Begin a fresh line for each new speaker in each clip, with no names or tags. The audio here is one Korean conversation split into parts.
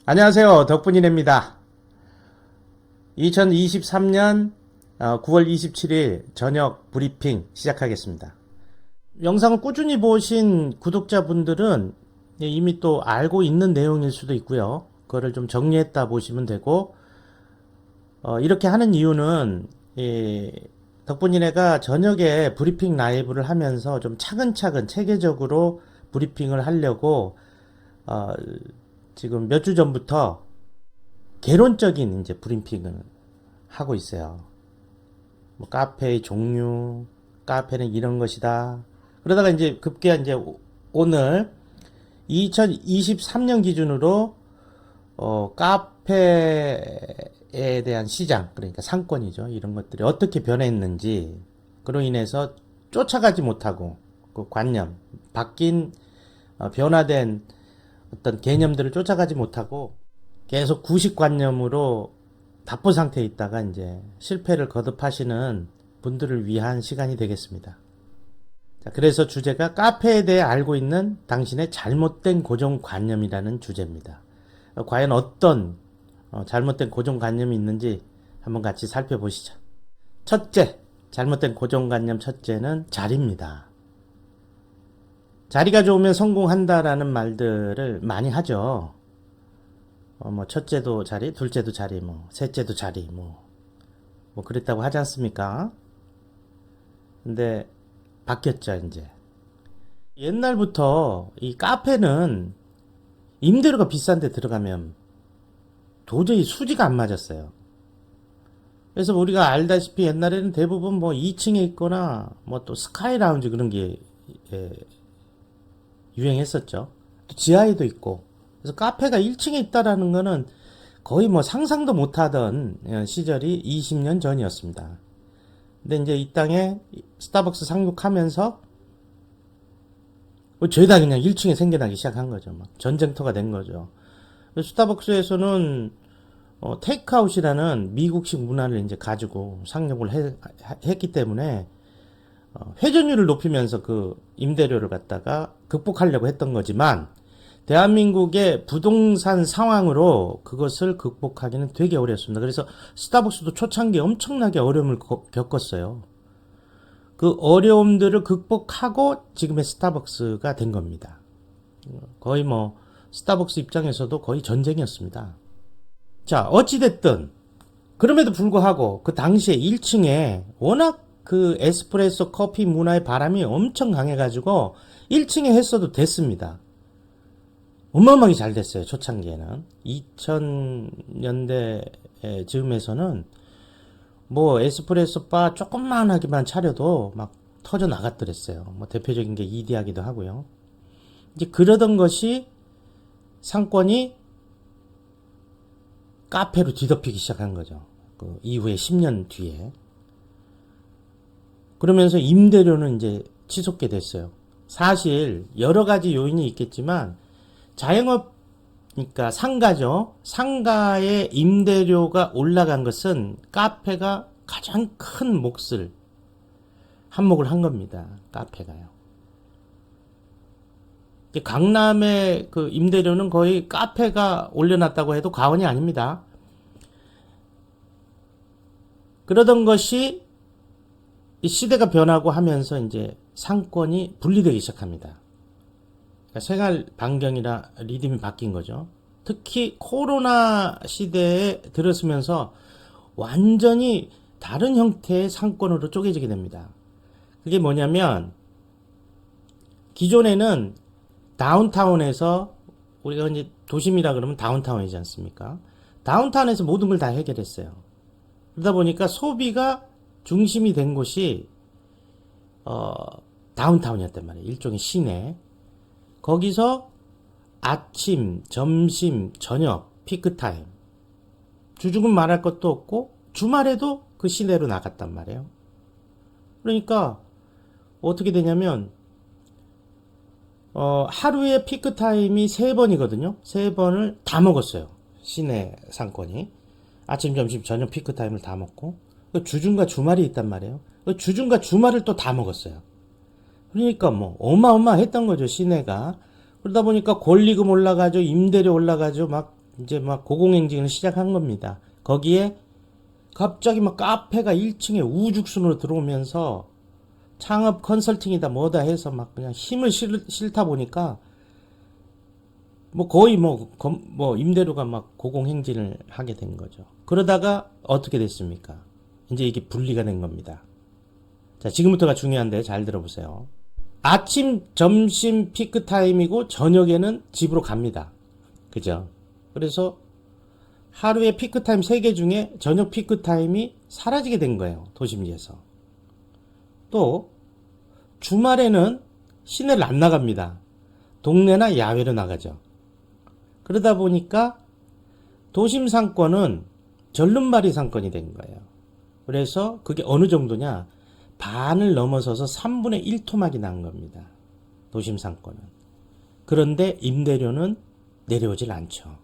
안녕하세요. 덕분이냅니다. 2023년 9월 27일 저녁 브리핑 시작하겠습니다. 영상을 꾸준히 보신 구독자분들은 이미 또 알고 있는 내용일 수도 있고요. 그거를 좀 정리했다 보시면 되고, 이렇게 하는 이유는 덕분이네가 저녁에 브리핑 라이브를 하면서 좀 차근차근 체계적으로 브리핑을 하려고 지금 몇 주 전부터 개론적인 이제 브리핑을 하고 있어요. 뭐 카페의 종류, 카페는 이런 것이다. 그러다가 이제 급기야 이제 오늘 2023년 기준으로 카페에 대한 시장, 그러니까 상권이죠. 이런 것들이 어떻게 변했는지, 그로 인해서 쫓아가지 못하고 그 관념, 바뀐 변화된 어떤 개념들을 쫓아가지 못하고 계속 구식관념으로 답보 상태에 있다가 이제 실패를 거듭하시는 분들을 위한 시간이 되겠습니다. 자, 그래서 주제가 카페에 대해 알고 있는 당신의 잘못된 고정관념이라는 주제입니다. 과연 어떤 잘못된 고정관념이 있는지 한번 같이 살펴보시죠. 첫째, 잘못된 고정관념 첫째는 자리입니다. 자리가 좋으면 성공한다라는 말들을 많이 하죠. 뭐 첫째도 자리, 둘째도 자리, 뭐 셋째도 자리, 뭐 그랬다고 하지 않습니까? 근데 바뀌었죠, 이제. 옛날부터 이 카페는 임대료가 비싼 데 들어가면 도저히 수지가 안 맞았어요. 그래서 우리가 알다시피 옛날에는 대부분 뭐 2층에 있거나 뭐 또 스카이 라운지 그런 게 유행했었죠. 또 지하에도 있고. 그래서 카페가 1층에 있다라는 거는 거의 뭐 상상도 못하던 시절이 20년 전이었습니다. 근데 이제 이 땅에 스타벅스 상륙하면서 죄다 그냥 1층에 생겨나기 시작한 거죠. 막 전쟁터가 된 거죠. 스타벅스에서는 테이크아웃이라는 미국식 문화를 이제 가지고 상륙을 했기 때문에 회전율을 높이면서 그 임대료를 갖다가 극복하려고 했던 거지만 대한민국의 부동산 상황으로 그것을 극복하기는 되게 어려웠습니다. 그래서 스타벅스도 초창기에 엄청나게 어려움을 겪었어요. 그 어려움들을 극복하고 지금의 스타벅스가 된 겁니다. 거의 뭐 스타벅스 입장에서도 거의 전쟁이었습니다. 자, 어찌됐든 그럼에도 불구하고 그 당시에 1층에 워낙 그 에스프레소 커피 문화의 바람이 엄청 강해가지고 1층에 했어도 됐습니다. 어마어마하게 잘 됐어요. 초창기에는 2000년대 즈음에서는 뭐 에스프레소 바 조금만하기만 차려도 막 터져 나갔더랬어요. 뭐 대표적인 게 이디야기도 하고요. 이제 그러던 것이 상권이 카페로 뒤덮이기 시작한 거죠. 그 이후에 10년 뒤에. 그러면서 임대료는 이제 치솟게 됐어요. 사실 여러 가지 요인이 있겠지만 자영업, 그러니까 상가죠. 상가의 임대료가 올라간 것은 카페가 가장 큰 몫을 한몫을 한 겁니다. 카페가요. 강남의 그 임대료는 거의 카페가 올려놨다고 해도 과언이 아닙니다. 그러던 것이 시대가 변하고 하면서 이제 상권이 분리되기 시작합니다. 그러니까 생활 반경이나 리듬이 바뀐 거죠. 특히 코로나 시대에 들어서면서 완전히 다른 형태의 상권으로 쪼개지게 됩니다. 그게 뭐냐면 기존에는 다운타운에서 우리가 이제 도심이라 그러면 다운타운이지 않습니까? 다운타운에서 모든 걸 다 해결했어요. 그러다 보니까 소비가 중심이 된 곳이 다운타운이었단 말이에요. 일종의 시내. 거기서 아침, 점심, 저녁, 피크타임. 주중은 말할 것도 없고 주말에도 그 시내로 나갔단 말이에요. 그러니까 어떻게 되냐면 하루에 피크타임이 3번이거든요. 3번을 다 먹었어요. 시내 상권이. 아침, 점심, 저녁 피크타임을 다 먹고 주중과 주말이 있단 말이에요. 주중과 주말을 또 다 먹었어요. 그러니까 뭐 어마어마했던 거죠, 시내가. 그러다 보니까 권리금 올라가죠, 임대료 올라가죠, 막 이제 막 고공행진을 시작한 겁니다. 거기에 갑자기 막 카페가 1층에 우죽순으로 들어오면서 창업 컨설팅이다 뭐다 해서 막 그냥 힘을 실다 보니까 뭐 거의 뭐 임대료가 막 고공행진을 하게 된 거죠. 그러다가 어떻게 됐습니까? 이제 이게 분리가 된 겁니다. 자, 지금부터가 중요한데 잘 들어보세요. 아침, 점심 피크 타임이고 저녁에는 집으로 갑니다. 그죠? 그래서 하루에 피크 타임 3개 중에 저녁 피크 타임이 사라지게 된 거예요. 도심지에서. 또 주말에는 시내를 안 나갑니다. 동네나 야외로 나가죠. 그러다 보니까 도심 상권은 절름발이 상권이 된 거예요. 그래서 그게 어느 정도냐? 반을 넘어서서 3분의 1 토막이 난 겁니다. 도심 상권은. 그런데 임대료는 내려오질 않죠.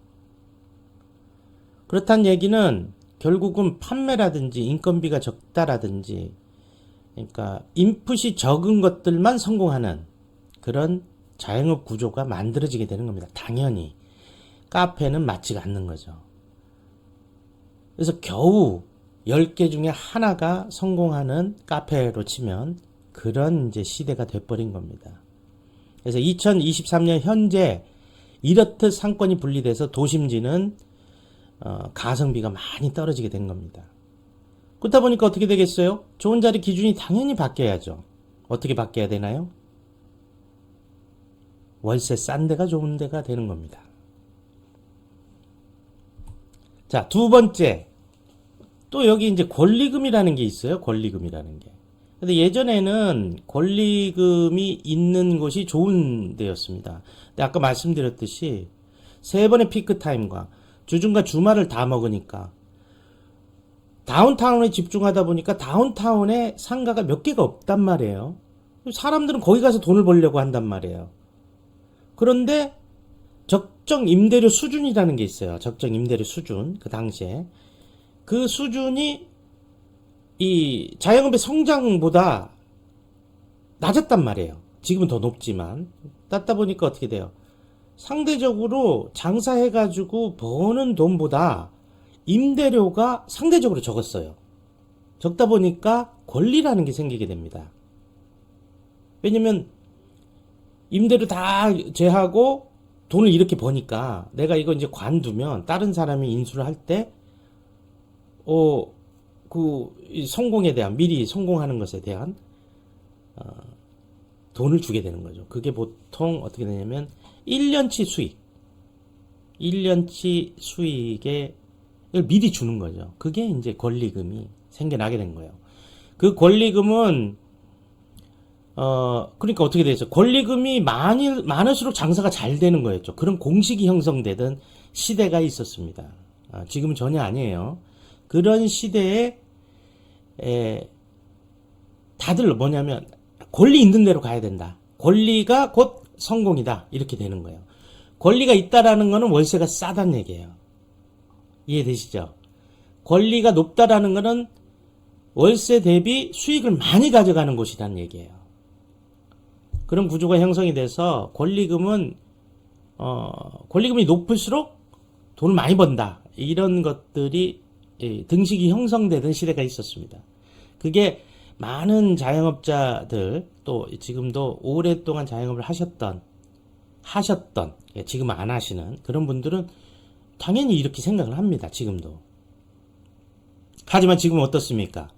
그렇다는 얘기는 결국은 판매라든지 인건비가 적다라든지 그러니까 인풋이 적은 것들만 성공하는 그런 자영업 구조가 만들어지게 되는 겁니다. 당연히 카페는 맞지가 않는 거죠. 그래서 겨우 10개 중에 하나가 성공하는 카페로 치면 그런 이제 시대가 돼버린 겁니다. 그래서 2023년 현재 이렇듯 상권이 분리돼서 도심지는 가성비가 많이 떨어지게 된 겁니다. 그렇다 보니까 어떻게 되겠어요? 좋은 자리 기준이 당연히 바뀌어야죠. 어떻게 바뀌어야 되나요? 월세 싼 데가 좋은 데가 되는 겁니다. 자, 두 번째. 또 여기 이제 권리금이라는 게 있어요. 권리금이라는 게. 근데 예전에는 권리금이 있는 곳이 좋은 데였습니다. 근데 아까 말씀드렸듯이 3번의 피크타임과 주중과 주말을 다 먹으니까 다운타운에 집중하다 보니까 다운타운에 상가가 몇 개가 없단 말이에요. 사람들은 거기 가서 돈을 벌려고 한단 말이에요. 그런데 적정 임대료 수준이라는 게 있어요. 적정 임대료 수준. 그 당시에. 그 수준이 이 자영업의 성장보다 낮았단 말이에요. 지금은 더 높지만. 낮다 보니까 어떻게 돼요? 상대적으로 장사해가지고 버는 돈보다 임대료가 상대적으로 적었어요. 적다 보니까 권리라는 게 생기게 됩니다. 왜냐면 임대료 다 제하고 돈을 이렇게 버니까 내가 이거 이제 관두면 다른 사람이 인수를 할 때 성공에 대한 미리 성공하는 것에 대한 돈을 주게 되는 거죠. 그게 보통 어떻게 되냐면 1년치 수익 1년치 수익에 미리 주는 거죠. 그게 이제 권리금이 생겨나게 된 거예요. 그 권리금은 그러니까 어떻게 되죠? 권리금이 많을수록 장사가 잘 되는 거였죠. 그런 공식이 형성되던 시대가 있었습니다. 지금은 전혀 아니에요. 그런 시대에 다들 뭐냐면 권리 있는 대로 가야 된다. 권리가 곧 성공이다. 이렇게 되는 거예요. 권리가 있다라는 거는 월세가 싸다는 얘기예요. 이해되시죠? 권리가 높다라는 거는 월세 대비 수익을 많이 가져가는 곳이라는 얘기예요. 그런 구조가 형성이 돼서 권리금이 높을수록 돈을 많이 번다. 이런 것들이 등식이 형성되던 시대가 있었습니다. 그게 많은 자영업자들 또 지금도 오랫동안 자영업을 하셨던 지금 안 하시는 그런 분들은 당연히 이렇게 생각을 합니다. 지금도. 하지만 지금은 어떻습니까?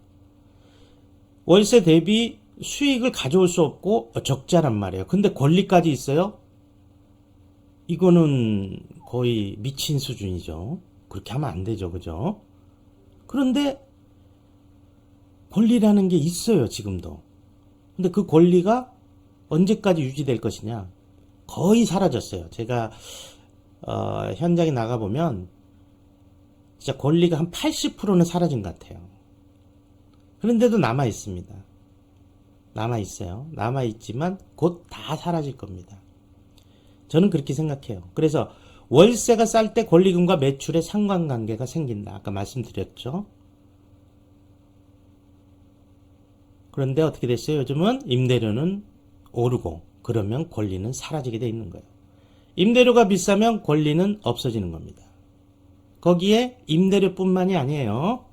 월세 대비 수익을 가져올 수 없고 적자란 말이에요. 근데 권리까지 있어요? 이거는 거의 미친 수준이죠. 그렇게 하면 안 되죠. 그죠? 그런데 권리라는 게 있어요. 지금도. 근데 그 권리가 언제까지 유지될 것이냐? 거의 사라졌어요. 제가 현장에 나가보면 진짜 권리가 한 80%는 사라진 것 같아요. 그런데도 남아있습니다. 남아있어요. 남아있지만 곧 다 사라질 겁니다. 저는 그렇게 생각해요. 그래서 월세가 쌀 때 권리금과 매출의 상관관계가 생긴다. 아까 말씀드렸죠. 그런데 어떻게 됐어요? 요즘은 임대료는 오르고 그러면 권리는 사라지게 돼 있는 거예요. 임대료가 비싸면 권리는 없어지는 겁니다. 거기에 임대료뿐만이 아니에요.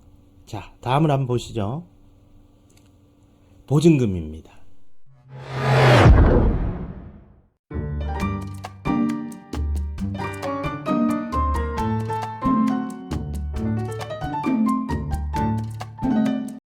자, 다음을 한번 보시죠. 보증금입니다.